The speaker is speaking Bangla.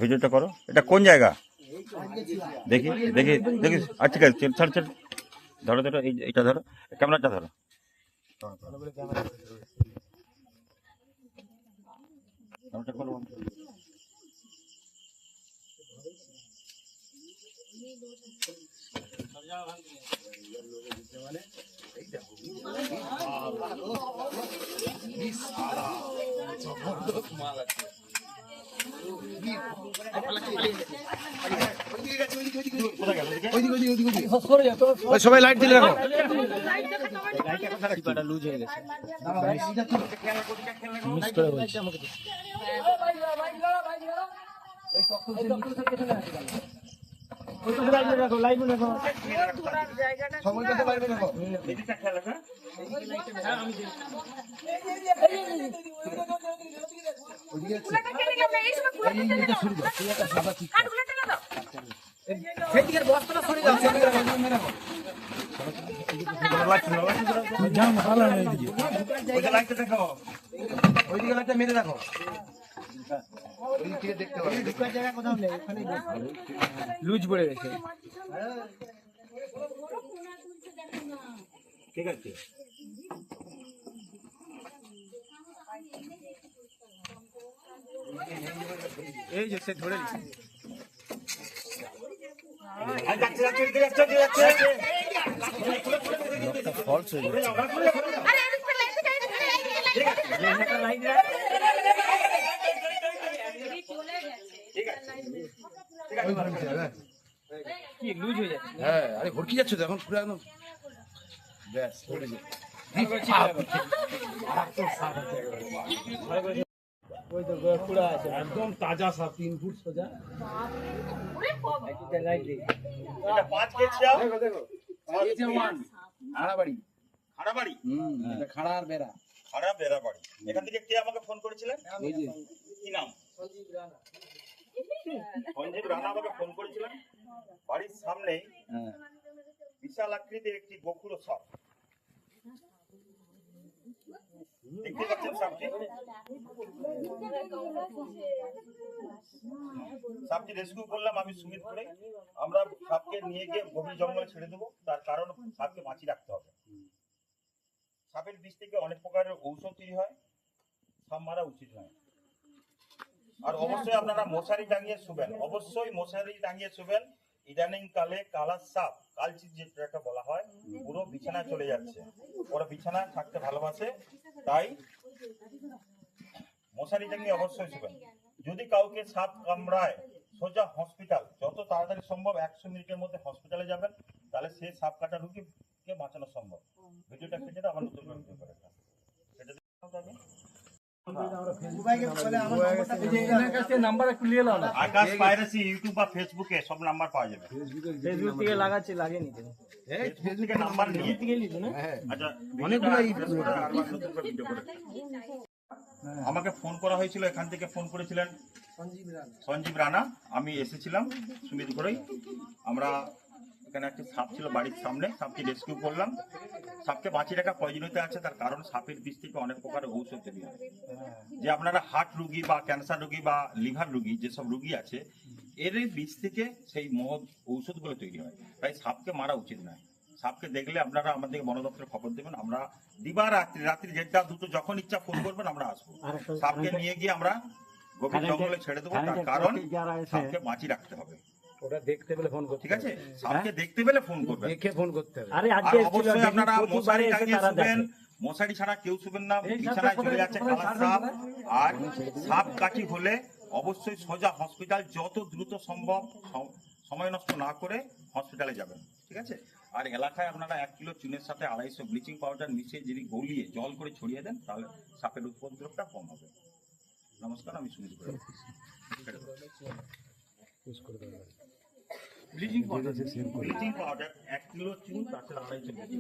ভিডিওটা করো। এটা কোন জায়গা দেখি দেখি দেখি। আচ্ছা ঠিক আছে, ছাড় ছাড়, ধরো ধরো, এইটা ধরো, ক্যামেরাটা ধরো। সবাই লাইট দিলে রাখো। লুজ হয়ে গেছে। মেরে রাখো। লুজ পড়ে গেছে। ঠিক আছে, এই যে সে ধরে নিচ্ছে। ফলস হয়ে যাচ্ছে। কি লুজ হয়ে যাচ্ছে? হ্যাঁ, আরে ভরকি যাচ্ছে তো এখন পুরো একদম ব্যাস পড়ে যায়। ওই তো পুরা আছে একদম তাজা সাপ, 3 ফুট সোজা। লাইট দিই। এটা 5 কেজি দাও। দেখো দেখো, এই 1 খাড়াবাড়ি। খাড়াবাড়ি? এটা খাড়ার বেড়া। খাড়া বেড়া বাড়ি। এখান থেকে কে আমাকে ফোন করেছিলেন? এই যে কি নাম? সঞ্জীব রানা আমাকে ফোন করেছিলেন। বাড়ির সামনে বিশাল আকৃতির একটি গোখুর সাপ দেখতে পাচ্ছেন। সাপটি রেস্কিউ করলাম আমি সুমিতপুরে। আমরা সাপকে নিয়ে গিয়ে গভীর জঙ্গলে ছেড়ে দেবো। তার কারণ সাপকে বাঁচিয়ে রাখতে হবে। সাপের বিষ থেকে অনেক প্রকারের ঔষধ তৈরি হয়। সাপ মারা উচিত নয়। আর অবশ্যই আপনারা মশারি টাঙিয়ে শুবেন। অবশ্যই মশারি টাঙিয়ে শুবেন। ইদানিং কালে কালা সাপ, কালচিত যেটা বলা হয়, পুরো বিছানায় চলে যাচ্ছে। ওরা বিছানায় থাকতে ভালোবাসে, তাই মশারি টাঙিয়ে অবশ্যই শুবেন। যদি কাউকে সাপ কামড়ায়, সোজা হসপিটাল, যত তাড়াতাড়ি সম্ভব 100 মিনিটের মধ্যে হসপিটালে যাবেন, তাহলে সেই সাপ কাটা রোগীকে বাঁচানো সম্ভব। ভিডিওটা কেটে দাও, আবার নতুন করে ভিডিও করে দাও। সেটা আকাশ পাইরেসি ইউটিউব বা ফেসবুকে সব নাম্বার পাওয়া যাবে। ফেসবুক থেকে লাগাচ্ছি, লাগিয়ে নিতে। ফেসবুকে নাম্বার নিয়ে থেকে লিখো না। আচ্ছা, অনেকগুলো ভিডিও করে আমাকে ফোন করা হয়েছিল। এখান থেকে ফোন করেছিলেন সঞ্জীব রানা। আমি এসেছিলাম সুমিতপুরেই। আমরা এখানে একটা সাপ ছিল বাড়ির সামনে, সাপকে রেস্কিউ করলাম। সাপকে বাঁচিয়ে রাখা প্রয়োজনীয়তা আছে, তার কারণ সাপের বিষ থেকে অনেক প্রকারের ঔষধ তৈরি হয়। যে আপনারা হার্ট রোগী বা ক্যান্সার রোগী বা লিভার রোগী, যেসব রোগী আছে, এর বিষ থেকে সেই মহৎ ঔষধগুলো তৈরি হয়। তাই সাপকে মারা উচিত নয়। সাপকে দেখলে আপনারা আমাদেরকে বন দপ্তরে খবর দেবেন। আমরা দিবা রাত্রি যেটা দুটো যখন ইচ্ছা ফোন করবেন, আমরা আসবো। সাপকে নিয়ে গিয়ে আমরা গভীর জঙ্গলে ছেড়ে দেবো। তার কারণ সাপকে বাঁচিয়ে রাখতে হবে। ওটা দেখতে পেলে ফোন করতে, ঠিক আছে? সাপকে দেখতে পেলে ফোন করবেন, দেখে ফোন করতে হবে। আরে আর অবশ্যই আপনারা মশারি টাঙিয়ে শুবেন। মশারি ছাড়া কেউ শুবেন না। বিছানায় চলে যাচ্ছে কালা সাপ। আর সাপ কাটি হলে অবশ্যই সোজা হসপিটাল, যত দ্রুত সম্ভব, সময় নষ্ট না করে হসপিটালে যাবেন। ঠিক আছে? আর এলাকায় আপনারা 1 কিলো চুনের সাথে 250 ব্লিচিং পাউডার মিশিয়ে যদি গলিয়ে জল করে ছড়িয়ে দেন, তাহলে সাপের উপদ্রবটা কম হবে। নমস্কার, আমি সুমিত। ব্লিচিং পাউডার 1 কিলো চুন, তার সাথে 250 ব্লিচিং।